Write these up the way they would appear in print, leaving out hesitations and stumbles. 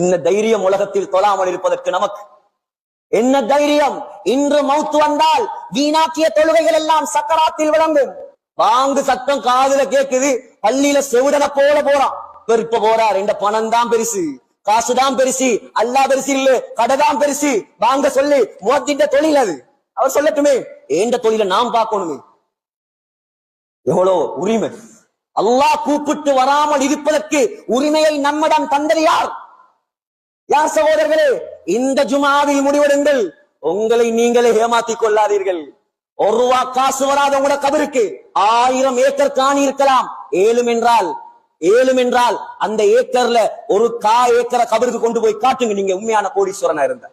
என்ன தைரியம் உலகத்தில் தொழாமல் இருப்பதற்கு நமக்கு? என்ன தைரியம்? இன்று மௌத்து வந்தால் வீணாக்கிய தொழுகைகள் எல்லாம் சக்கராத்தில் விளங்கும். பாங்கு சத்தம் காதுல கேக்குது, பள்ளியில செவிடன போல போறான். இப்ப போறார், இந்த பணம் தான் பெருசு, காசுதான் பெருசு, அல்லா பெருசு இல்ல, கடைதான் பெருசு, வாங்க சொல்லி முஅத்தின் தொழில் அது. அவர் சொல்லட்டுமே, ஏண்ட தொழில நாம் பார்க்கணுமே. எவ்வளோ உரிமை! அல்லாஹ் கூப்பிட்டு வராமல் இருப்பதற்கு உரிமையை நம்மிடம் தந்தது யார்? யார் சகோதரர்களே? இந்த ஜுமாவில் முடிவெடுங்கள். உங்களை நீங்களே ஏமாத்திக் கொள்ளாதீர்கள். ஒரு ரூபா காசு வராத உங்களோட கபருக்கு 1000 ஏக்கர் காணி இருக்கலாம். ஏழும் என்றால் அந்த ஏக்கர்ல ஒரு ஏக்கரை கபருக்கு கொண்டு போய் காட்டுங்க. நீங்க உண்மையான கோடீஸ்வரனா இருந்த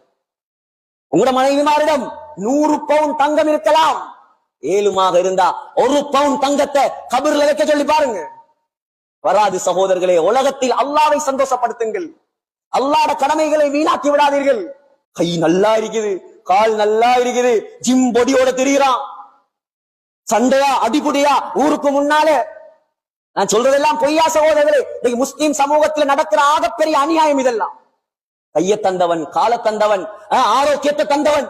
உங்களோட மனைவிமாரிடம் 100 பவுன் தங்கம் இருக்கலாம். 7மாக இருந்தா 1 பவுன் தங்கத்தை கபர்ல வைக்க சொல்லி பாருங்க. வராது சகோதரர்களே. உலகத்தில் அல்லாவை சந்தோஷப்படுத்துங்கள். அல்லாஹ்வுடைய கடமைகளை வீணாக்கி விடாதீர்கள். கை நல்லா இருக்குது, கால் நல்லா இருக்குது, ஜிம் பொடியோட தெரிகிறான், சண்டையா அடிபுடியா ஊருக்கு முன்னாலே. நான் சொல்றதெல்லாம் பொய்யா சகோதரர்களே? இன்னைக்கு முஸ்லிம் சமூகத்தில் நடக்கிற ஆகப்பெரிய அநியாயம் இதெல்லாம். கைய தந்தவன், கால தந்தவன், ஆரோக்கியத்தை தந்தவன்,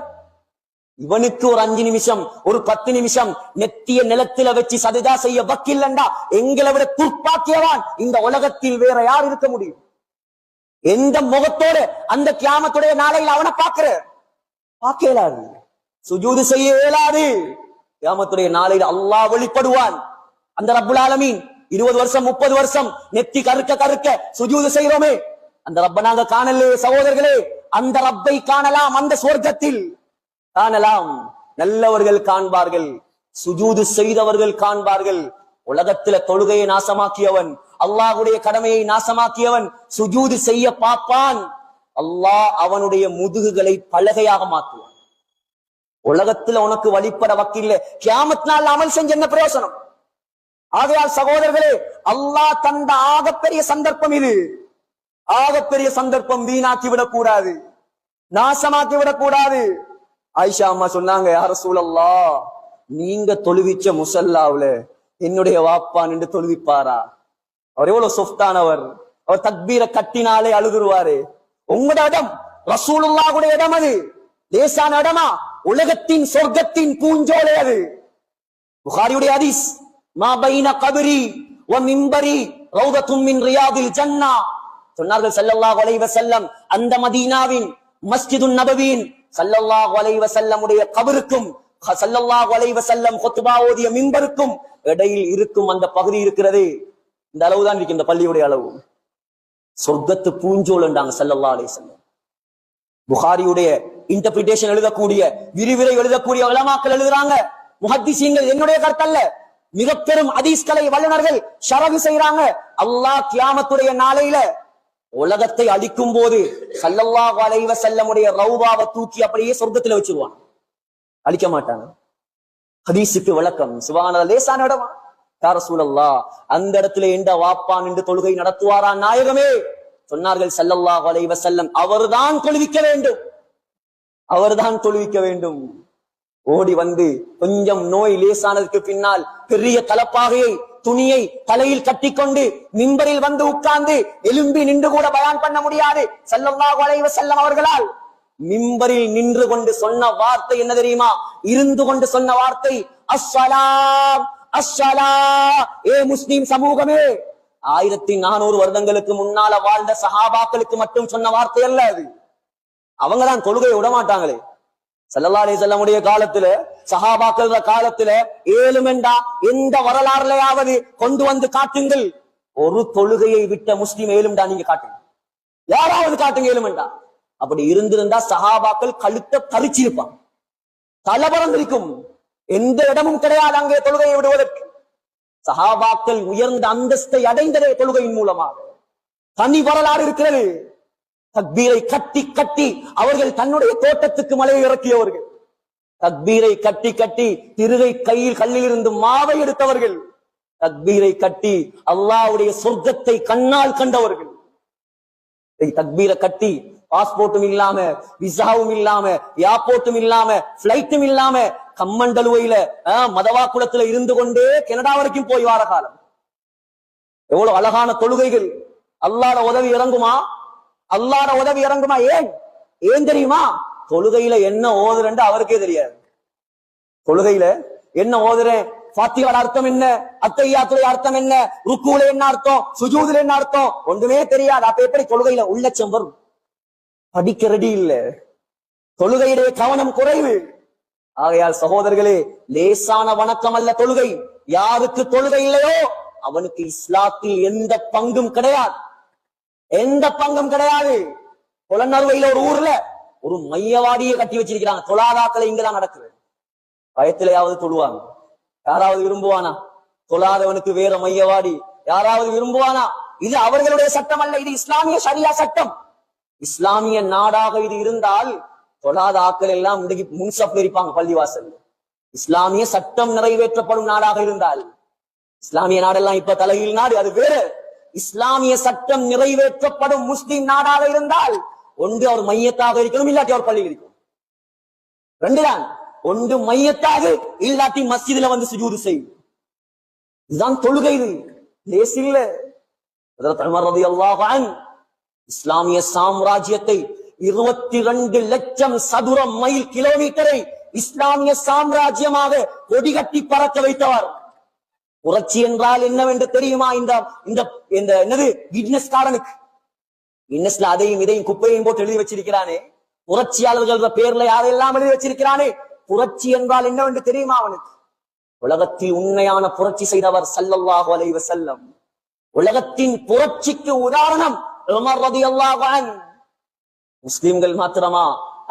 இவனுக்கு ஒரு 5 நிமிஷம் ஒரு 10 நிமிஷம் நெத்திய நிலத்தில வச்சு சஜதா செய்ய வக்கில்லண்டா எங்களை விட துர்ப்பாக்கியவான் இந்த உலகத்தில் வேற யார் இருக்க முடியும்? எந்த முகத்தோடு அந்த கியாமத்துடைய நாளையில் அவனை பார்க்க இயலாது, சுஜூது செய்ய இயலாது. கியாமத்துடைய நாளையில் அல்லாஹ் வெளிப்படுவான். அந்த ரப்புல் ஆலமீன் 20 வருஷம் 30 வருஷம் நெத்தி கருக்க சுஜூது செய்கிறோமே, அந்த ரப்ப நாங்க காணலே சகோதரர்களே. அந்த ரப்பை காணலாம், அந்த சொர்க்கத்தில் காணலாம். நல்லவர்கள் காண்பார்கள், சுஜூது செய்தவர்கள் காண்பார்கள். உலகத்தில தொழுகையை நாசமாக்கியவன், அல்லாஹ்வுடைய கடமையை நாசமாக்கியவன் சுஜூது செய்ய பார்ப்பான். அல்லாஹ் அவனுடைய முதுகுகளை பலகையாக மாற்றுவான். உலகத்துல உனக்கு வழிபட வக்கில்ல, கியாமத் நாள் அமல் செஞ்ச என்ன பிரயோசனம்? ஆகையால் சகோதரர்களே, அல்லாஹ் தந்த ஆகப்பெரிய சந்தர்ப்பம் இது. ஆகப்பெரிய சந்தர்ப்பம் வீணாக்கி விடக்கூடாது, நாசமாக்கி விடக்கூடாது. ஆயிஷா அம்மா சொன்னாங்க, யா ரசூலல்லாஹ், நீங்க தொழுவிச்ச முசல்லாவுல என்னுடைய வாப்பா நின்று தொழுவிப்பாரா? அவர் எவ்வளவு சொஃப்டானவர், அவர் தக்பீரை கட்டினாலே அழுதுருவாரு. உங்களோட இடம் ரசூலுல்லாஹ்வுடைய இடம், அது லேசான இடமா? உலகத்தின் சொர்க்கத்தின் பூஞ்சோலை அது. புகாரியுடைய ஹதீஸ், மா பைன கபரி வ மிம்பரி ரௌதத்தும் மின் ரியாதில் ஜன்னா. சொன்னார்கள் ஸல்லல்லாஹு அலைஹி வஸல்லம், அந்த மதீனாவின் மஸ்ஜிதுன் நபவியின் ஸல்லல்லாஹு அலைஹி வஸல்லம் உடைய கபருக்கும் ஸல்லல்லாஹு அலைஹி வஸல்லம் குத்பா ஓதிய மிம்பருக்கும் இடையில் இருக்கும் அந்த பகுதி இருக்கிறது, இந்த அளவுதான் இருக்கு, இந்த பள்ளியுடைய அளவு. சொர்க்கத்து பூஞ்சோல் என்றாங்க ஸல்லல்லாஹு அலைஹி வஸல்லம். புகாரியுடைய இன்டர்பிரிட்டேஷன் எழுதக்கூடிய, விரிவுரை எழுதக்கூடிய உலமாக்கள் எழுதுறாங்க, முஹத்திஸீன்கள், என்னுடைய கருத்தல்ல, மிக பெரும் ஹதீஸ்களை வல்லுநர்கள் ஷரஹ் செய்றாங்க. அல்லாஹ் கியாமத்துடைய நாளையில உலகத்தை அழிக்கும் போது ஸல்லல்லாஹு அலைஹி வஸல்லமுடைய ரௌபாவை தூக்கி அப்படியே சொர்க்கத்துல வச்சிருவான், அழிக்க மாட்டாங்க. ஹதீஸுக்கு விளக்கம், சுப்ஹானல்லாஹ், லேசான இடமா? யா ரசூலல்லாஹ், அந்த இடத்துல எந்த வாப்பான் என்று தொழுகை நடத்துவாரா நாயகமே? சொன்னார்கள் ஸல்லல்லாஹு அலைஹி வஸல்லம், அவர்தான் தொழுவிக்க வேண்டும், அவர்தான் தொழுவிக்க வேண்டும். ஓடி வந்து கொஞ்சம் நோய் லேசானதுக்கு பின்னால் பெரிய தலப்பாகையை துணியை தலையில் கட்டிக்கொண்டு மிம்பரில் வந்து உட்கார்ந்து எலும்பி நின்று கூட பயான் பண்ண முடியாது ஸல்லல்லாஹு அலைஹி வஸல்லம் அவர்களால். மிம்பரில் நின்று கொண்டு சொன்ன வார்த்தை என்ன தெரியுமா? இருந்து கொண்டு சொன்ன வார்த்தை, அஸ்ஸலாம் அஸ்ஸலா. ஏ முஸ்லிம் சமூகமே, 1400 வருடங்களுக்கு முன்னால வாழ்ந்த சஹாபாக்களுக்கு மட்டும் சொன்ன வார்த்தை அல்ல அது. அவங்கதான் தொழுகையை விட மாட்டாங்களே. ஸல்லல்லாஹு அலைஹி வஸல்லம் உடைய காலத்துல, சஹாபாக்கள் காலத்துல ஏழுமெண்டா எந்த வரலாறுலையாவது கொண்டு வந்து காட்டுங்கள். ஒரு தொழுகையை விட்ட முஸ்லிம் ஏழுமெண்டா நீங்க காட்டுங்க, யாராவது காட்டுங்க ஏழுமெண்டா. அப்படி இருந்திருந்தா சஹாபாக்கள் கழுத்தை பறிச்சிருப்பான், தலபரம் இருக்கும், எந்த இடமும் கிடையாது அங்கே தொழுகையை விடுவதற்கு. சஹாபாக்கள் உயர்ந்த அந்தஸ்தை அடைந்ததே தொழுகையின் மூலமாக. தனி வரலாறு இருக்கிறது. தக்பீரை கட்டி கட்டி அவர்கள் தன்னுடைய தோட்டத்துக்கு மலையை இறக்கியவர்கள், தக்பீரை கட்டி கட்டி திருகை கையில் கல்லில் இருந்து மாவை எடுத்தவர்கள், தக்பீரை கட்டி அல்லாஹ்வுடைய சொர்க்கத்தை கண்ணால் கண்டவர்கள். தக்பீரை கட்டி பாஸ்போர்ட்டும் இல்லாம, விசாவும் இல்லாம, ஏர்போர்ட்டும் இல்லாம, பிளைட்டும் இல்லாம கம்மண்டலுவையில மதவாக்குளத்துல இருந்து கொண்டே கனடா வரைக்கும் போய் வார காலம். எவ்வளவு அழகான தொழுகைகள்! அல்லாஹ்வுடைய உதவி இறங்குமா? அல்லாஹ்வோட உதவி இறங்குமா? ஏன் தெரியுமா? தொழுகையில என்ன ஓதுறேன்னு அவருக்கே தெரியாது. தொழுகையில என்ன ஓதுறேன், ஃபாத்திஹாவோட அர்த்தம் என்ன, அத்தஹியாத்துடைய அர்த்தம் என்ன, ருக்குல என்ன அர்த்தம், சுஜூதுல என்ன அர்த்தம், ஒன்றுமே தெரியாது. அப்ப எப்படி தொழுகையில உள்ளச்சம் வரும்? படிக்க ரெடி இல்ல, தொழுகையுடைய கவனம் குறைவு. ஆகையால் சகோதரர்களே, லேசான வணக்கம் அல்ல தொழுகை. யாருக்கு தொழுகை இல்லையோ அவனுக்கு இஸ்லாத்தில் எந்த பங்கும் கிடையாது, எந்த பங்கும் கிடையாது. புலனறுவையில ஒரு ஊர்ல ஒரு மையவாடியை கட்டி வச்சிருக்கிறாங்க. தொழாதாக்களை இங்கதான் நடக்குது. பயத்திலேயாவது தொழுவாங்க. யாராவது விரும்புவானா? தொழாதவனுக்கு வேற மையவாடி யாராவது விரும்புவானா? இது அவர்களுடைய சட்டம் அல்ல, இது இஸ்லாமிய ஷரியா சட்டம். இஸ்லாமிய நாடாக இது இருந்தால் தொழாத ஆக்கள் எல்லாம் இன்றைக்கு முன்சப்ல இருப்பாங்க பள்ளிவாசல். இஸ்லாமிய சட்டம் நிறைவேற்றப்படும் நாடாக இருந்தால், இஸ்லாமிய நாடெல்லாம் இப்ப தலைகீழ் நாடு, அது வேற. இஸ்லாமிய சட்டம் நிறைவேற்றப்படும் முஸ்லிம் நாடாக இருந்தால் ஒன்று அவர் மையத்தாக இருக்கணும், இல்லாட்டி அவர் பள்ளியில் இருக்கணும். ரெண்டுதான். ஒன்று மையத்தாக, இல்லாட்டி மஸ்ஜிதுல வந்து சுஜூது செய்யும். இதுதான் தொழுகை. இது லேசில்ல. இஸ்லாமிய சாம்ராஜ்யத்தை 22 லட்சம் சதுர மைல் கிலோமீட்டரை இஸ்லாமிய சாம்ராஜ்யமாக கொடிகட்டி பறக்க வைத்தவர். புரட்சி என்றால் என்னவென்று தெரியுமா? இந்த என்னது கின்னஸ் காரனுக்கு, கின்னஸ்ல அதையும் இதையும் குப்பையும் போட்டு எழுதி வச்சிருக்கிறானே, புரட்சியாளர்கள் பேர்ல யாரெல்லாம் எழுதி வச்சிருக்கிறானே. புரட்சி என்றால் என்னவென்று தெரியுமா அவனுக்கு? உலகத்தில் உண்மையான புரட்சி செய்தவர் ஸல்லல்லாஹு அலைஹி வஸல்லம். உலகத்தின் புரட்சிக்கு உதாரணம் உமர் ரலியல்லாஹு அன்ஹு. முஸ்லிம்கள் மாத்திரமா,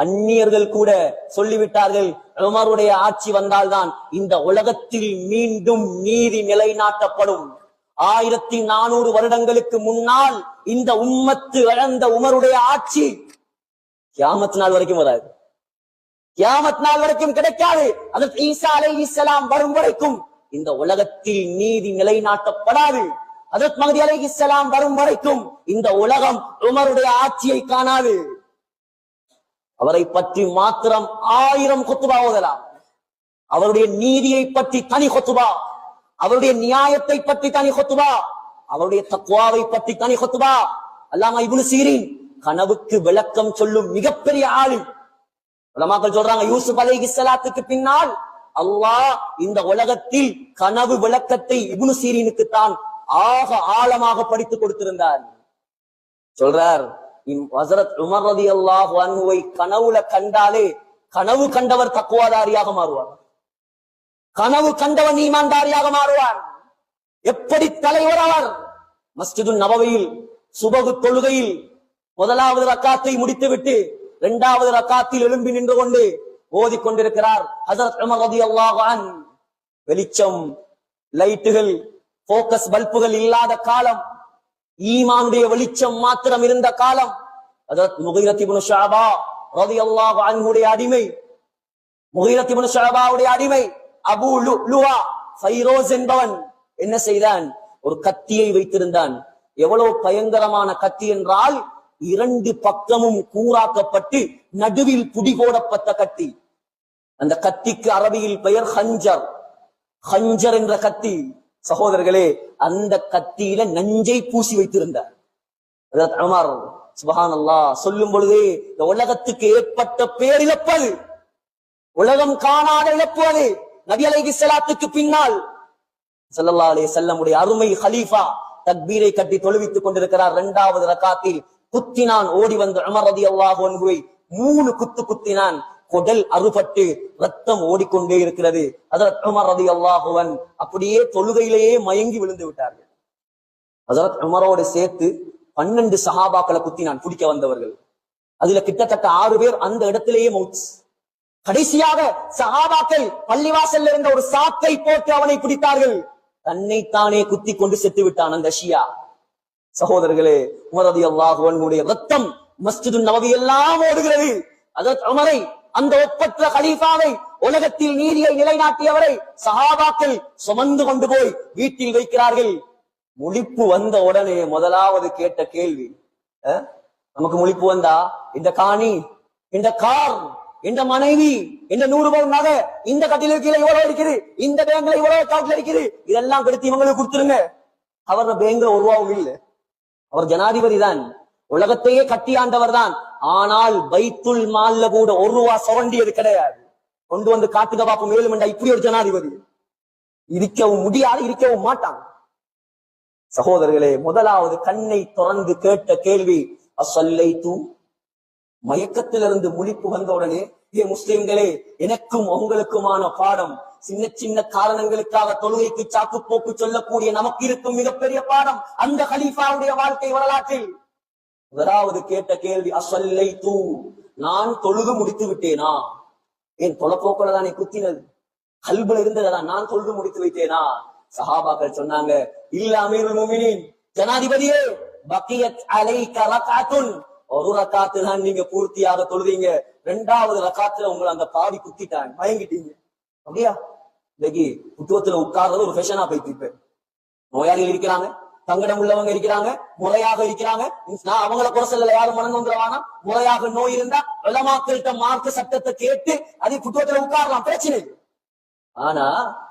அந்நியர்கள் கூட சொல்லிவிட்டார்கள், உமருடைய ஆட்சி வந்தால்தான் இந்த உலகத்தில் மீண்டும் நீதி நிலைநாட்டப்படும். 1400 வருடங்களுக்கு முன்னால் இந்த உம்மத்து இழந்த உமருடைய ஆட்சி கியாமத் நாள் வரைக்கும் வராது, கியாமத் நாள் வரைக்கும் கிடைக்காது. ஹஜ்ரத் ஈசா அலைஹிஸ்ஸலாம் வரும் வரைக்கும் இந்த உலகத்தில் நீதி நிலைநாட்டப்படாது. ஹஜ்ரத் மஹ்தி அலைஹிஸ்ஸலாம் வரும் வரைக்கும் இந்த உலகம் உமருடைய ஆட்சியை காணாது. அவரை பற்றி மாத்திரம் 1000 குத்துபா ஓதலாம். அவருடைய நீதியை பற்றி தனி குத்துபா, அவருடைய நியாயத்தை பற்றி தனி குத்துபா, அவருடைய தக்வாவை பற்றி தனி குத்துபா. அல்லாமா இப்னு சீரின் கனவுக்கு விளக்கம் சொல்லும் மிகப்பெரிய ஆளு. உலமாக்கள் சொல்றாங்க, யூசுப் அலைஹிஸ்ஸலாத்துக்கு பின்னால் அல்லாஹ் இந்த உலகத்தில் கனவு விளக்கத்தை இப்னு சீரினுக்கு தான் ஆக ஆழமாக படித்து கொடுத்திருந்தார். சொல்றார், ஹஜ்ரத் உமர் ரலியல்லாஹு அன்ஹுவை கனவுல கண்டாலே கனவு கண்டவர் தக்வாதாரியாக மாறுவார், கனவு கண்டவன் ஈமான்தாரியாக மாறுவார். எப்படி தலைவர் அவர்! மஸ்ஜிது நபவியில் சுபகு தொழுகையில் முதலாவது ரக்காத்தை முடித்துவிட்டு 2வது ரக்காத்தில் எழும்பி நின்று கொண்டு ஓதிக் கொண்டிருக்கிறார் ஹஜ்ரத் உமர் ரலியல்லாஹு அன்ஹு. வெளிச்சம், லைட்டுகள், போக்கஸ் பல்புகள் இல்லாத காலம், ஈமானுடைய வெளிச்சம் மாத்திரம் இருந்த காலம். ஹஜ்ரத் முகீரத் இப்னு ஷுஅபா ரலியல்லாஹு அன்ஹுடைய அடிமை, முகீரத் இப்னு ஷுஅபாவுடைய அடிமை அபூ லுஆ ஃபைரோஸ் என்பவன் என்ன செய்தான்? ஒரு கத்தியை வைத்திருந்தான். எவ்வளவு பயங்கரமான கத்தி என்றால், 2 பக்கமும் கூராக்கப்பட்டு நடுவில் புடி போடப்பட்ட கத்தி. அந்த கத்திக்கு அரபியில் பெயர் ஹஞ்சர். ஹஞ்சர் என்ற கத்தி. சகோதரர்களே, அந்த கத்தியில நஞ்சை பூசி வைத்திருந்தார் ஹஜ்ரத் உமர். சுப்ஹானல்லாஹ். சொல்லும் பொழுதே இந்த உலகத்துக்கு ஏற்பட்ட பேரிழப்பது, உலகம் காணாத இழப்பு அது. நபி அலைஹிஸ்ஸலாத்துக்கு பின்னால் ஸல்லல்லாஹு அலைஹி வஸல்லம் உடைய அருமை கலீஃபா தக்பீரை கட்டி தொழுவித்துக் கொண்டிருக்கிறார். 2வது ரக்காத்தில் குத்தினான். ஓடி வந்த உமர் ரலியல்லாஹு அன்ஹுவை 3 குத்து குத்தினான். குடல் அறுபட்டு ரத்தம் ஓடிக்கொண்டே இருக்கிறது. ஹஜ்ரத் உமர் ரலியல்லாஹு அன்ஹு அப்படியே தொழுகையிலேயே மயங்கி விழுந்து விட்டார்கள். ஹஜ்ரத் உமரோடு சேர்த்து 12 சஹாபாக்களை குத்தினான், பிடிக்க வந்தவர்கள். அதுல கிட்டத்தட்ட 6 பேர் அந்த இடத்திலேயே மௌத். கடைசியாக சஹாபாக்கள் பள்ளிவாசல்ல இருந்த ஒரு சாக்கை போட்டு அவனை பிடித்தார்கள். தன்னைத்தானே குத்தி கொண்டு செத்து விட்டான் அந்த ஷியா. சகோதரர்களே, உமர் ரலியல்லாஹு அன்ஹுடைய ரத்தம் மஸ்ஜிது நபவி எல்லாம் ஓடுகிறது. ஹஜ்ரத் உமரை, அந்த ஒப்பற்ற கலீஃபாவை, உலகத்தில் நீதியை நிலைநாட்டியவரை சஹாபாக்கள் சுமந்து கொண்டு போய் வீட்டில் வைக்கிறார்கள். முழிப்பு வந்த உடனே முதலாவது கேட்ட கேள்வி, நமக்கு முழிப்பு வந்தா இந்த காணி, இந்த கார், இந்த மனைவி, இந்த 100 பவுன் நகை, இந்த கட்டிலுக்கு கீழே இவ்வளவு இருக்குது, இந்த பேங்க்ல இவ்வளவு அக்கவுண்ட்ல இருக்குது, இதெல்லாம் கெடுத்து இவங்களுக்கு கொடுத்துருங்க. அவர் பேங்க்ல 1 ரூபாவும் இல்லை, அவர் ஜனாதிபதி தான். உலகத்தையே கட்டியாண்டவர் தான். ஆனால் பைத்துல் மால்ல கூட ஒரு ரூபா சுரண்டியது கிடையாது. கொண்டு வந்து காட்டுக பாப்போம் மேலும் இப்படி ஒரு ஜனாதிபதி இருக்கவும் முடியாது, இருக்கவும் மாட்டாங்க. சகோதரர்களே, முதலாவது கண்ணை திறந்து கேட்ட கேள்வி அஸ்ஸல்லைது. மயக்கத்திலிருந்து முழிப்பு வந்த உடனே, ஏ முஸ்லிம்களே, எனக்கும் உங்களுக்குமான பாடம். சின்ன சின்ன காரணங்களுக்காக தொழுகைக்கு சாக்கு போக்கு சொல்லக்கூடிய நமக்கு இருக்கும் மிகப்பெரிய பாடம் அந்த கலீஃபாவுடைய வாழ்க்கை வரலாற்றில். முதலாவது கேட்ட கேள்வி அஸ்ஸல்லைது, நான் தொழுது முடித்து விட்டேனா? என் தொலைப்போக்குல தானே குத்தினது, கல்புல இருந்ததா, நான் தொழுது முடித்து விட்டேனா? சஹாபாக்கள் சொன்னாங்க, இல்ல அமீருல் முஃமினீன், ஜனாதிபதியே, பக்கியத் அலைக ரக்அத்துன், ஒரு ரக்காத்து தான் நீங்க பூர்த்தியாக தொழுவீங்க, இரண்டாவது ரக்காத்துல உங்களை அந்த பாவி குத்திட்டான், மயங்கிட்டீங்க. அப்படியா? இன்னைக்கு புத்துவத்துல உட்கார்றது ஒரு ஃபேஷனா போயிட்டு இருப்பேன். நோயாளிகள் இருக்கிறாங்க, தங்கடம் உள்ளவங்க இருக்கிறாங்க, முறையாக இருக்கிறாங்க. நான் அவங்கள குறை சொல்லல, யாரும் மனம் வந்துடுவானா? முறையாக நோய் இருந்தா உலமாக்கள்கிட்ட மார்க்க சட்டத்தை கேட்டு அதை புத்துவத்துல உட்காரலாம், பிரச்சனை. ஆனா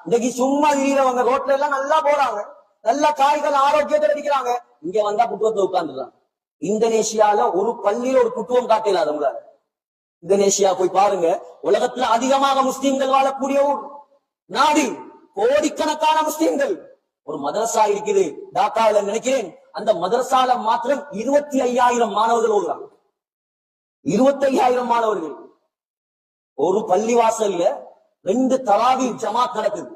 இன்னைக்கு சும்மா இருக்கிறவங்க ரோட்ல எல்லாம் நல்லா போறாங்க, நல்ல காய்கள் ஆரோக்கியத்தில் இருக்கிறாங்க, இங்க வந்தா புத்துவத்துல உட்கார்ந்துடுறாங்க. இந்தோனேஷியால ஒரு பள்ளியில ஒரு புத்துவம் காட்டல அவங்களால. இந்தோனேஷியா போய் பாருங்க, உலகத்துல அதிகமாக முஸ்லிம்கள் வாழக்கூடிய ஊர் நாடு, கோடிக்கணக்கான முஸ்லிம்கள். ஒரு மதரசா இருக்குது டாக்காவில நினைக்கிறேன், அந்த மதரசால மாத்திரம் 25,000 மாணவர்கள் ஓடுறாங்க. 25,000 மாணவர்கள். ஒரு பள்ளிவாசல்ல 2 தராவி ஜமாத் நடக்குது.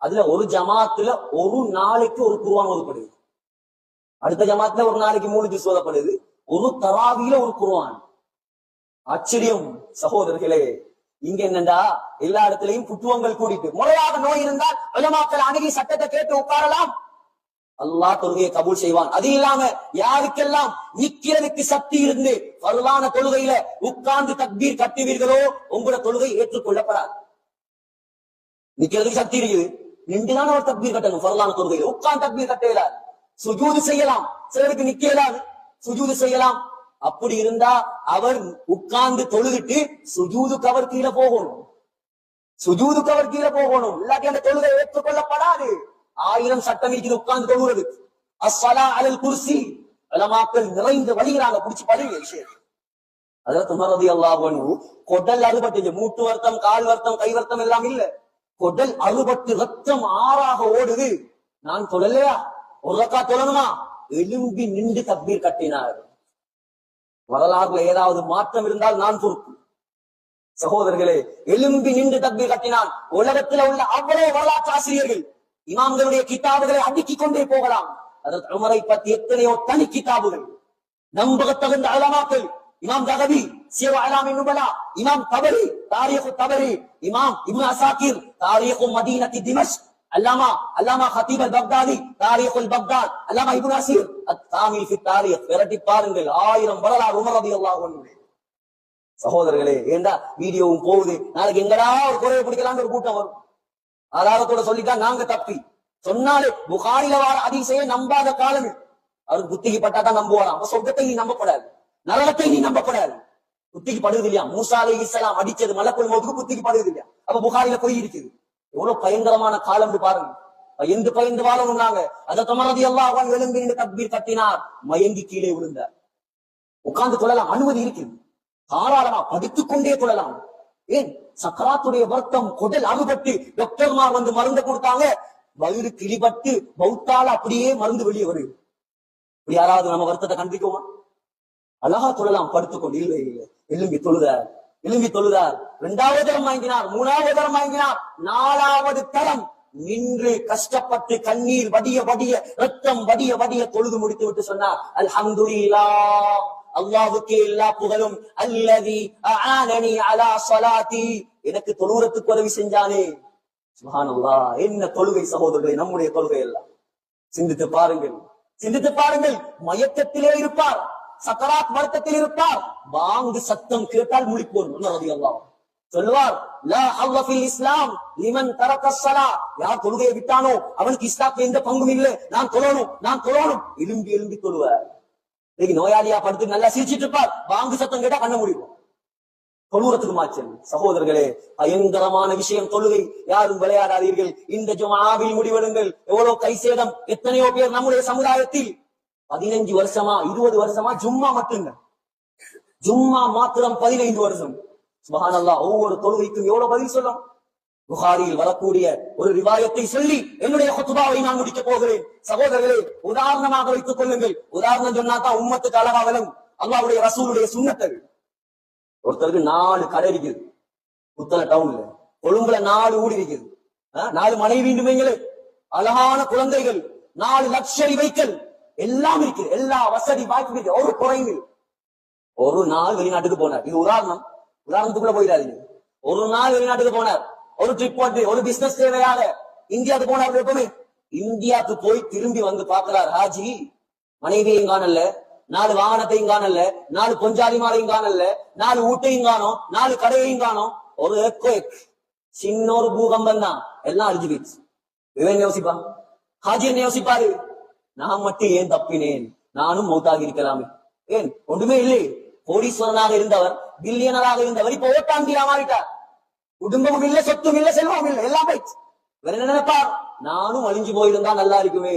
அதுல ஒரு ஜமாத்துல ஒரு நாளைக்கு ஒரு குர்ஆன் ஓதப்படுது, அடுத்த ஜமாத்துல ஒரு நாளைக்கு 3 ஜுஸ் ஓதப்படுது, ஒரு தராவியில ஒரு குர்ஆன். ஆச்சரியம் சகோதரர்களே. இங்க என்னண்டா, எல்லா இடத்திலையும் புத்துவங்கள் கூடிட்டு, முறையாக நோய் இருந்தால் உலமாக்கள் அணுகி சட்டத்தை கேட்டு உட்காரலாம், அல்லாஹ் தொழுகையை கபூல் செய்வான். அது இல்லாம யாருக்கெல்லாம் நிக்கிறதுக்கு சக்தி இருந்து பரவான தொழுகையில உட்கார்ந்து தக்பீர் கட்டுவீர்களோ உங்களோட தொழுகை ஏற்றுக்கொள்ளப்படாது. நிக்கிறதுக்கு சக்தி இருக்குது, நின்றுதான் ஒரு தக்பீர் கட்டணும். பரவான தொழுகையில உட்கார்ந்து தக்பீர் கட்ட இயலாது. சுஜூது செய்யலாம், சிலருக்கு நிக்க இயலாது, சுஜூது செய்யலாம். அப்படி இருந்தா அவர் உட்கார்ந்து தொழுதுட்டு சுஜூதுக்கு அவர் கீழே போகணும், சுஜூதுக்கு அவர் கீழே போகணும், இல்லாட்டி அந்த தொழுகை ஏற்றுக்கொள்ளப்படாது. 1000 சட்டம் இருக்குது உட்கார்ந்து தொழுகிறது. அஸ்ஸலா அலல் குர்சி, உலமாக்கள் நிறைந்து வழிகிறாங்க, புடிச்சு படுங்க விஷயம். அதற்கு உமர் ரலியல்லாஹு அன்ஹு கொடல் அறுபட்டு, மூட்டு வருத்தம், கால் வருத்தம், கை வருத்தம் எல்லாம் இல்ல, கொடல் அறுபட்டு ரத்தம் ஆறாக ஓடுது. நான் தொழலையா, ஒரு ரக்கா தொழணுமா, எலும்பி நின்று தக்பீர் கட்டினார். வரலாறுல ஏதாவது மாற்றம் இருந்தால் நான் பொறுப்பு. சகோதரர்களே, எலும்பி நின்று தக்பீர் கட்டினான். உலகத்தில் உள்ள அவ்வளவு வரலாற்று ஆசிரியர்கள் இமாம்களுடைய கிதாபுகளை அடுக்கிக் கொண்டே போகலாம். அதற்கு உமரை பற்றி எத்தனையோ தனி கிதாபுகள், நம்பகத்தகுந்த உலமாக்கள், இமாம் தகவி சியர் அலாமின் நுபலா, இமாம் தபரி தாரீக் தபரி, இமாம் இப்னு அசாக்கிர் தாரீக் மதீனத்தி திமஷ்க், அல்லாமா ஹதீப் அல்-பக்தாதி தாரீகுல் பக்தாத், அல்லாமா இப்னு அசீர் அத்-தாமி ஃபி தாரீக். விரட்டி பாருங்கள், 1000 வரலாறு உமர் ரலியல்லாஹு அன்ஹு. சகோதரர்களே, ஏண்டா வீடியோவும் போகுது, நாளைக்கு எங்கடா ஒரு குறையை பிடிக்கலாம்னு ஒரு கூட்டம் வரும். ஆதாரத்தோட சொல்லிட்டா நாங்க தப்பி சொன்னாலே புகாரில வார ஹதீஸையே நம்பாத காலம். அவருக்கு புத்திக்கு பட்டாதான் நம்புவாராம். அப்ப சொர்க்கத்தை நீ நம்பப்படாது, நரகத்தை நீ நம்பப்படாது. புத்திக்கு படுவது இல்லையா, மூசா அலைஹிஸ்ஸலாம் அடிச்சது மலக்குல் மௌத்துக்கு புத்திக்கு படுவது இல்லையா, அப்ப புகாரில போய் இருக்குது. எவ்வளவு பயங்கரமான காலம் பாருங்க, பயந்து வாழணும் நாங்க. அதற்கு உமர் ரலியல்லாஹு அன்ஹு எழும்பி நின்று தக்பீர் கட்டினார், மயங்கி கீழே விழுந்தார். உட்கார்ந்து தொழலாம், அனுமதி இருக்குது, தாராளமா படித்துக் கொண்டே தொழலாம். ஏன், சக்கராத்துடைய வருத்தம், குடல் அறுபட்டு டாக்டர்மார் வந்து மருந்து கொடுத்தாங்க, வயிறு கிளிபட்டு பௌத்தால அப்படியே மருந்து வெளியே வருது. இப்படி யாராவது நம்ம வருத்தத்தை கண்டிக்குமா? அழகா தொழலாம் படுத்துக்கொண்டு. இல்லை இல்லை, எழும்பி தொழுதார், எழும்பி தொழுதார். 2வது தரம் வாங்கினார், 3வது தரம் வாங்கினார், 4வது தரம் நின்று கஷ்டப்பட்டு கண்ணீர் வடிய வடிய ரத்தம் வடிய வடிய தொழுது முடித்து விட்டு சொன்னார், அல்ஹம்துலில்லாஹ், அல்லாஹ்வுக்கே எல்லா புகழும், அல்லதி அஆனனி அலா ஸலாத்தி, எனக்கு தொழுறதுக்கு உதவி செஞ்சானே. சுப்ஹானல்லாஹ், என்ன தொழுகை சகோதரர்களே, நம்முடைய தொழுகை எல்லாம் சிந்தித்து பாருங்கள், சிந்தித்து பாருங்கள். மயக்கத்திலே இருப்பார், சக்கராத் வருத்தத்தில் இருப்பார், வாங்கு சத்தம் கேட்டால் முழிப்போர். ரலியல்லாஹு சொல்லுவார், லா ஹவ்வ ஃபில் இஸ்லாம் லிமன் தரக ஸலா, யார் தொழுகையை விட்டானோ அவனுக்கு இஸ்லாத்துல எந்த பங்கும் இல்லை, நான் தொழணும். எலும்பி எலும்பி தொழுவார். இன்னைக்கு நோயாளியா படுத்து நல்லா சிரிச்சிட்டு இருப்பார், வாங்கு சத்தம் கேட்டா கண்ண முடியும். தொழுறதுக்கு மாச்சல். சகோதரர்களே, பயங்கரமான விஷயம் தொழுகை, யாரும் விளையாடாதீர்கள். இந்த ஜும்ஆவில் முடிவெடுங்கள். எவ்வளவு கை சேதம், எத்தனையோ பேர் நம்முடைய சமுதாயத்தில் 15 வருஷமா 20 வருஷமா ஜும்மா மட்டும்தான். ஜும்மா மாத்திரம் 15 வருஷம். சுப்ஹானல்லாஹ். ஒவ்வொரு தொழுகைக்கும் எவ்வளவு பதில் சொல்லும். புகாரியில் வரக்கூடிய ஒரு ரிவாயத்தை சொல்லி என்னுடைய குத்பாவை நான் முடிக்க போகிறேன். சகோதரர்களே, உதாரணமாக வைத்துக் கொள்ளுங்கள். உதாரணம் சொன்னா தான் உம்மத்துக்கு அழகா விளங்கும். அல்லாஹ்வுடைய ரசூலுடைய சுன்னத்தல். ஒருத்தருக்கு 4 கடை இருக்குது புத்தள டவுன்ல. கொழும்புல 4 ஊடி இருக்குது. 4 மனைவி, அழகான குழந்தைகள், 4 லக்ஷரி வெஹிக்கிள் எல்லாம் இருக்குது. எல்லா வசதி வாய்ப்பு இருக்கு. ஒரு குறைந்து ஒரு நாள் வெளிநாட்டுக்கு போனார். இது உதாரணத்துக்குள்ள போயிடாதீங்க. ஒரு நாள் வெளிநாட்டுக்கு போனார். ஒரு ட்ரிப் போட்டு ஒரு பிசினஸ் தேவையாக இந்தியாவுக்கு போனார். எப்பவுமே இந்தியாவுக்கு போய் திரும்பி வந்து பாக்குறார். ஹாஜி மனைவியையும் காணல, 4 வாகனத்தையும் காணல, 4 பொஞ்சாலிமாரையும் காணல, 4 ஊட்டையும் காணோம், 4 கடையையும் காணோம். ஒரு சின்ன ஒரு பூகம்பம் தான், எல்லாம் அழிஞ்சு போயிடுச்சு. இவன் யோசிப்பா, ஹாஜி என்ன யோசிப்பாரு? நான் மட்டும் ஏன் தப்பினேன், நானும் மௌத்தாகி இருக்கலாமே. ஏன் ஒன்றுமே இல்லை. கோடீஸ்வரனாக இருந்தவர், பில்லியனராக இருந்தவர், இப்ப ஓட்டாண்டியா மாறிட்டார். குடும்பமும் இல்ல, சொத்தும் இல்ல, செல்வம் இல்ல, எல்லாம் போயிடுச்சு. வேற என்ன நினைப்பார்? நானும் அழிஞ்சு போயிருந்தா நல்லா இருக்குமே.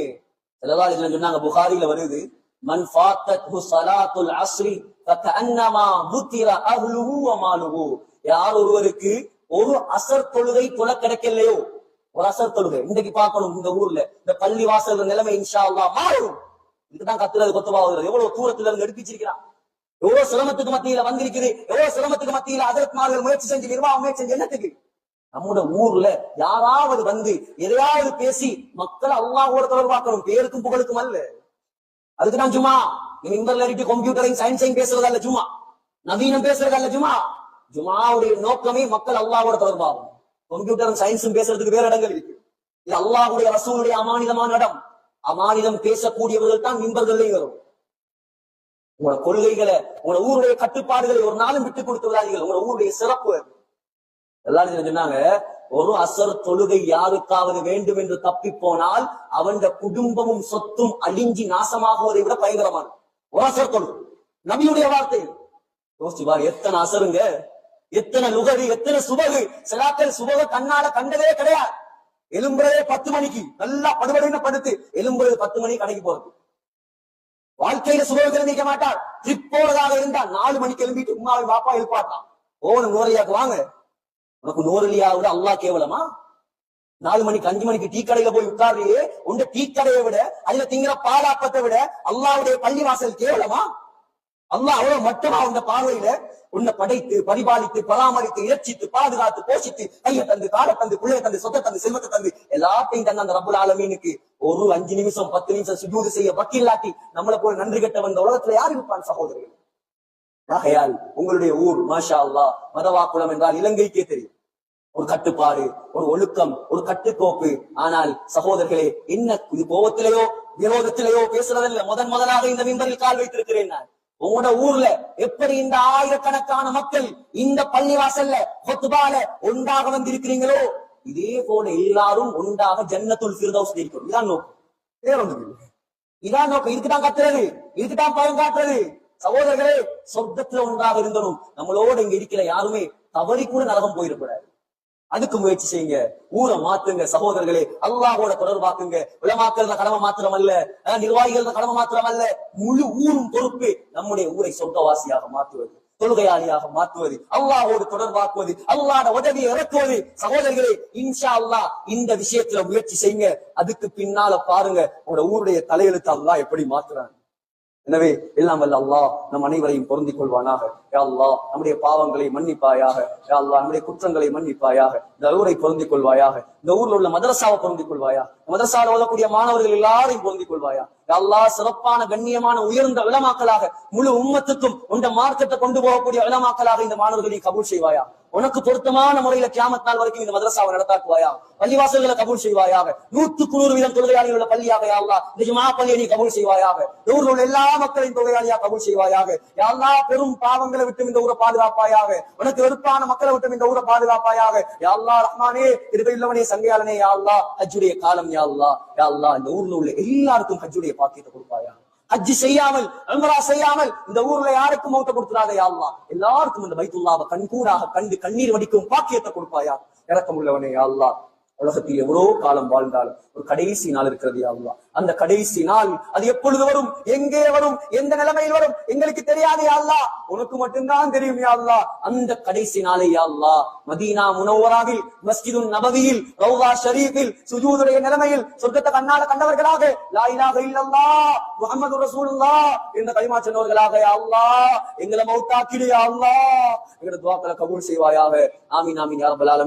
செலவாளிகள் சொன்னாங்க, புகாரில வருது, மன் ஃபாத்தத்ஹு ஸலாத்துல் அஸ்ரி ஃபகஅன்னமா புத்திர அஹ்லுஹு வ மாலுஹு. யார் ஒருவருக்கு ஒரு அசர் தொழுகை தொழ கிடைக்கலையோ, ஒரு அசர் தொழுகை இன்றைக்கு பார்க்கணும். இந்த ஊர்ல இந்த பள்ளி வாசல் நிலைமை இன்ஷா அல்லாஹ் மாறும். இதுதான் கத்துறது, கொத்தபாவுறது. எவ்வளவு தூரத்துல இருந்து எடுப்பிச்சிருக்கிறான், எவ்வளவு சிரமத்துக்கு மத்தியில வந்திருக்குது, எவ்வளவு சிரமத்துக்கு மத்தியில அதற்குமார்கள் முயற்சி செஞ்சு, நிர்வாகம் முயற்சி செஞ்சு, என்னத்துக்கு? நம்முடைய ஊர்ல யாராவது வந்து எதையாவது பேசி மக்களை அல்லாஹ்வோட தொடர்பாக்கணும், பேருக்கும் புகழுக்கும் அல்ல. அதுக்கு நான் சும்மா இன்டர்ல இருக்கு கம்ப்யூட்டரையும் சயின்ஸையும் பேசுறது அல்ல, சும்மா நவீனம் பேசுறது அல்ல. ஜுமாவுடைய நோக்கமே மக்கள் அல்லாஹ்வோட தொடர்பாகும். கம்ப்யூட்டரும் சயின்ஸும் பேசுறதுக்கு வேற இடங்கள் இருக்கு. இது அல்லாஹ்வுடைய ரசூலுடைய அமானிதமான இடம். அமானிதம் பேசக்கூடியவர்கள் தான் மிம்பர்களையும் வரும். உங்களோட கொள்கைகளை, உங்களோட ஊருடைய கட்டுப்பாடுகளை ஒரு நாளும் விட்டுக் கொடுத்து விடாதீர்கள். உங்களோட ஊருடைய சிறப்பு எல்லாரும் சொன்னாங்க, ஒரு அசர் தொழுகை யாருக்காவது வேண்டும் என்று தப்பி போனால் அவன் குடும்பமும் சொத்தும் அழிஞ்சி நாசமாகுவதை விட பயங்கரமான ஒரு அசர் தொழுகை. நபியுடைய வார்த்தை யோசிச்சு பாரு. எத்தனை அசருங்க, எத்தனை லுகரி, எத்தனை சுபகு. சிலாக்கள் சுபக கண்ணால கண்டதே கிடையாது. எலும்புறதே 10 மணிக்கு, நல்லா படுபடுன்னு படுத்து எலும்புறது 10 மணிக்கு கடைக்கு போறது. வாழ்க்கையில சுபகுகள் நிற்க மாட்டார். ட்ரிப் போறதாக இருந்தா 4 மணிக்கு எழும்பிட்டு உமாவை பாப்பா எழுப்பாட்டான். ஓனும் நோரையாக்கு வாங்க, உனக்கு நோரலியாவோட அல்லாஹ் கேவலமா? 4 மணிக்கு 5 மணிக்கு டீ கடையில போய் உட்கார்றியே, உண்ட டீ கடையை விட, அதுல திங்கிற பாலாப்பத்தை விட அல்லாஹ்வுடைய பள்ளிவாசல் கேவலமா? அல்லாஹ் அவ்வளவு மட்டமா உங்க பார்வையில உன்னை படைத்து பரிபாலித்து பராமரித்து இறைச்சித்து பாதுகாத்து போஷித்து கையை தந்து காலை தந்து பிள்ளைய தந்து சொத்தை தந்து செல்வத்தை தந்து எல்லாத்தையும் தந்து அந்த ரப்புல் ஆலமீனுக்கு ஒரு 5 நிமிஷம் 10 நிமிஷம் சுஜூது செய்ய வக்கில்லாட்டி நம்மளை போல நன்றி கெட்ட வந்த உலகத்துல யார் இருப்பான் சகோதரர்கள்? ஆகையால் உங்களுடைய ஊர் மாஷா அல்லாஹ் மதவாக்குளம் என்றால் இலங்கைக்கே தெரியும். ஒரு கட்டுப்பாடு, ஒரு ஒழுக்கம், ஒரு கட்டுக்கோப்பு. ஆனால் சகோதரர்களே, என்ன இது கோபத்திலேயோ விரோதத்திலேயோ பேசுறதில்லை. முதலாக இந்த மிம்பரில் கால் வைத்திருக்கிறேன் நான். உங்களோட ஊர்ல எப்படி இந்த ஆயிரக்கணக்கான மக்கள் இந்த பள்ளிவாசல்ல ஹுத்பால ஒன்றாக வந்திருக்கிறீங்களோ, இதே போல எல்லாரும் ஒன்றாக ஜன்னத்துல் ஃபிர்தௌஸ் இருக்கணும். இதான் நோக்கம், வேற ஒன்றும் இல்லை. இதான் நோக்கம். இதுக்குதான் கத்துறது, இதுக்குதான் பயம் காட்டுறது. சகோதரர்களே, சொர்க்கத்துல ஒன்றாக இருந்தனும். நம்மளோட இங்க இருக்கிற யாருமே தவறி கூட நரகம் போயிடக்கூடாது. அதுக்கு முயற்சி செய்யுங்க. ஊரை மாத்துங்க சகோதரர்களே. அல்லாஹ்வோட தொடர்பாக்குங்க. உலமாக்கள் கடமை மாத்திரம் அல்ல, நிர்வாகிகள் கடமை மாத்திரம் அல்ல, முழு ஊரும் பொறுப்பு. நம்முடைய ஊரை சொர்க்கவாசியாக மாற்றுவது, தொழுகையாளியாக மாற்றுவது, அல்லாஹ்வோடு தொடர்பாக்குவது, அல்லாஹ்வோட உதவியை இறக்குவது. சகோதரர்களே, இன்ஷா அல்லாஹ் இந்த விஷயத்துல முயற்சி செய்யுங்க. அதுக்கு பின்னால பாருங்க உங்களோட ஊருடைய தலையெழுத்து அல்லாஹ் எப்படி மாத்துறாங்க. எனவே எல்லாம் வல்ல அல்லாஹ் நம் அனைவரையும் பொருந்திக் கொள்வானாக. யா அல்லாஹ் நம்முடைய பாவங்களை மன்னிப்பாயாக. யா அல்லாஹ் நம்முடைய குற்றங்களை மன்னிப்பாயாக. இந்த ஊரை பொருந்திக் கொள்வாயாக. இந்த ஊர்ல உள்ள மதரசாவை பொருந்திக் கொள்வாயா. மதரசாவில் ஓதக்கூடிய மாணவர்கள் எல்லாரையும் பொருந்திக் கொள்வாயா. யா அல்லாஹ் சிறப்பான கண்ணியமான உயர்ந்த உலமாக்களாக முழு உம்மத்துக்கும் உண்ட மார்க்கத்தை கொண்டு போகக்கூடிய உலமாக்களாக இந்த மாணவர்களை கபூல் செய்வாயா. உனக்கு பொருத்தமான முறையில கியாமத் நாள் வரைக்கும் இந்த மதரசாவை நடத்தாக்குவாயா. பள்ளிவாசல்களை கபூல் செய்வாயாக. 100% தொழுகையாளிகள் உள்ள பள்ளியாக யா அல்லாஹ் இந்த ஜுமா பள்ளியை நீ கபூல் செய்வாயாக. ஊரில் உள்ள எல்லா மக்களின் தொழுகையாளியா கபூல் செய்வாயாக. யா அல்லாஹ் பெரும் பாவங்களை விட்டு இந்த ஊரை பாதுகாப்பாயாக. உனக்கு வெறுப்பான மக்களை விட்டு இந்த ஊரை பாதுகாப்பாயாக. யா அல்லாஹ் ரஹ்மானே, இருபையுள்ளவனே, சங்கையாளனே, யா அல்லாஹ் ஹஜ்ஜுடைய காலம் யா அல்லாஹ். யா அல்லாஹ் இந்த ஊர்ல உள்ள எல்லாருக்கும் ஹஜ்ஜுடைய பாக்கியத்தை கொடுப்பாயா. ஹஜ் செய்யாமல் உம்ரா செய்யாமல் இந்த ஊர்ல யாருக்கும் மௌத்த கொடுத்துறாத யா அல்லாஹ். எல்லாருக்கும் இந்த பைத்துல்லாஹ்வை கண்கூடாக கண்டு கண்ணீர் வடிக்கும் பாக்கியத்தை கொடுப்பாயா. இரக்கம் உள்ளவனே யா அல்லாஹ். உலகத்தில் எவ்வளவு காலம் வாழ்ந்தாலும் ஒரு கடைசி நாள் இருக்கிறது யா அல்லாஹ். அந்த கடைசி நாள் அது எப்பொழுது வரும், எங்கே வரும், எந்த நிலைமையில் வரும் எங்களுக்கு தெரியாது யா அல்லாஹ், உனக்கு மட்டும்தான் தெரியும் யா அல்லாஹ். அந்த கடைசி நாளை யா அல்லாஹ் மதீனா முனவ்வராவில் மஸ்ஜிதுன் நபவியில் ரௌதா ஷரீஃபில் சுஜூதுடைய நிலைமையில் சொர்க்கத்தை கண்ணால கண்டவர்களாக லா இலாஹ இல்லல்லாஹ் முஹம்மது ரசூலுல்லாஹ் என்ற கலிமா சொன்னவர்களாக யா அல்லாஹ் எங்களை மௌத்தாக்கிடு யா அல்லாஹ். எங்களுடைய துஆக்களை கபூல் செய்வாயாக. ஆமீன் ஆமீன் யா ரப்பல் ஆலமீன்.